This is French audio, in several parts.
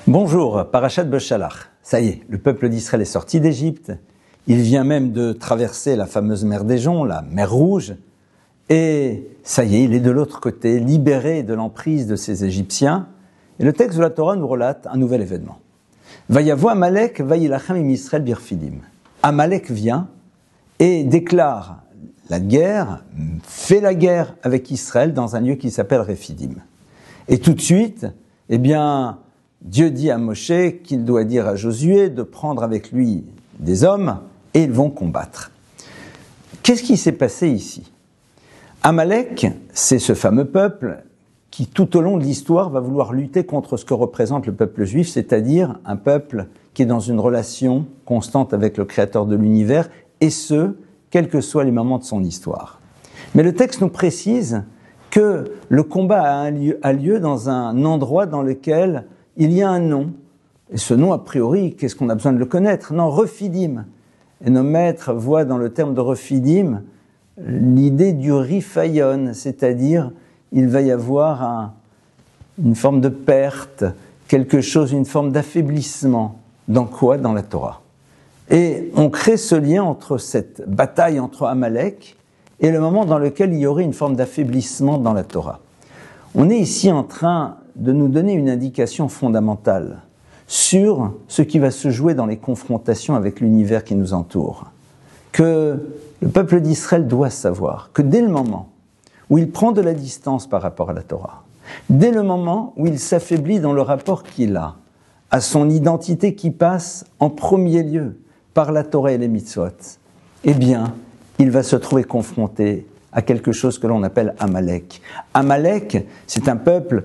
Bonjour, Parashat Beshalach. Ça y est, le peuple d'Israël est sorti d'Égypte. Il vient même de traverser la fameuse mer des Joncs, la mer Rouge. Et ça y est, il est de l'autre côté, libéré de l'emprise de ces Égyptiens. Et le texte de la Torah nous relate un nouvel événement. Vayavo Amalek, vayilachem im Israël birfidim. Amalek vient et déclare la guerre, fait la guerre avec Israël dans un lieu qui s'appelle Rephidim. Et tout de suite, Dieu dit à Moshe qu'il doit dire à Josué de prendre avec lui des hommes et ils vont combattre. Qu'est-ce qui s'est passé ici ? Amalek, c'est ce fameux peuple qui tout au long de l'histoire va vouloir lutter contre ce que représente le peuple juif, c'est-à-dire un peuple qui est dans une relation constante avec le Créateur de l'univers, et ce, quels que soient les moments de son histoire. Mais le texte nous précise que le combat a lieu dans un endroit dans lequel il y a un nom. Et ce nom, a priori, qu'est-ce qu'on a besoin de le connaître ? Non, Rephidim. Et nos maîtres voient dans le terme de Rephidim l'idée du rifayon, c'est-à-dire il va y avoir une forme de perte, quelque chose, une forme d'affaiblissement. Dans quoi ? Dans la Torah. Et on crée ce lien entre cette bataille entre Amalek et le moment dans lequel il y aurait une forme d'affaiblissement dans la Torah. On est ici en train de nous donner une indication fondamentale sur ce qui va se jouer dans les confrontations avec l'univers qui nous entoure. Que le peuple d'Israël doit savoir que dès le moment où il prend de la distance par rapport à la Torah, dès le moment où il s'affaiblit dans le rapport qu'il a à son identité qui passe en premier lieu par la Torah et les mitzvot, il va se trouver confronté à quelque chose que l'on appelle Amalek. Amalek, c'est un peuple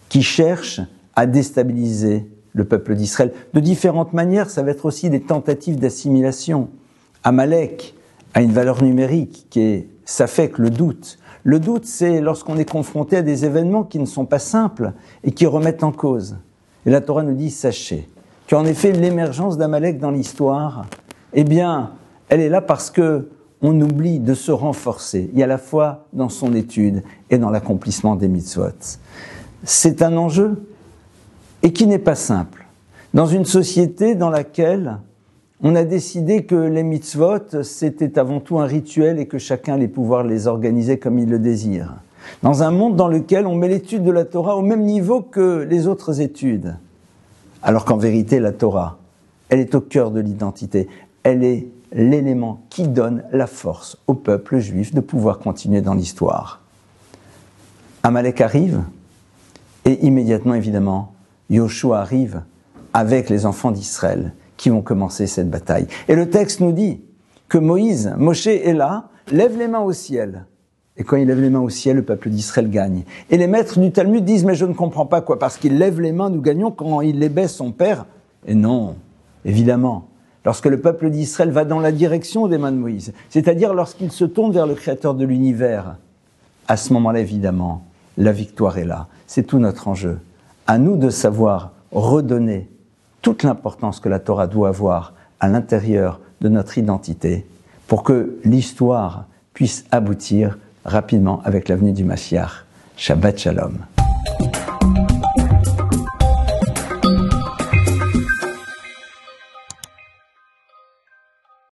qui cherche à déstabiliser le peuple d'Israël. De différentes manières, ça va être aussi des tentatives d'assimilation. Amalek a une valeur numérique qui est safek, le doute. Le doute, c'est lorsqu'on est confronté à des événements qui ne sont pas simples et qui remettent en cause. Et la Torah nous dit, sachez qu'en effet, l'émergence d'Amalek dans l'histoire, elle est là parce que on oublie de se renforcer, et à la fois dans son étude et dans l'accomplissement des mitzvot. C'est un enjeu, et qui n'est pas simple. Dans une société dans laquelle on a décidé que les mitzvot, c'était avant tout un rituel et que chacun allait pouvoir les organiser comme il le désire. Dans un monde dans lequel on met l'étude de la Torah au même niveau que les autres études. Alors qu'en vérité, la Torah, elle est au cœur de l'identité. Elle est l'élément qui donne la force au peuple juif de pouvoir continuer dans l'histoire. Amalek arrive, et immédiatement, évidemment, Yoshua arrive avec les enfants d'Israël qui vont commencer cette bataille. Et le texte nous dit que Moshe est là, lève les mains au ciel. Et quand il lève les mains au ciel, le peuple d'Israël gagne. Et les maîtres du Talmud disent, mais je ne comprends pas quoi, parce qu'il lève les mains, nous gagnons, quand il les baisse, on perd. Et non, évidemment. Lorsque le peuple d'Israël va dans la direction des mains de Moïse, c'est-à-dire lorsqu'il se tourne vers le Créateur de l'univers, à ce moment-là, évidemment, la victoire est là. C'est tout notre enjeu. À nous de savoir redonner toute l'importance que la Torah doit avoir à l'intérieur de notre identité pour que l'histoire puisse aboutir rapidement avec l'avenue du Mashiach. Shabbat Shalom.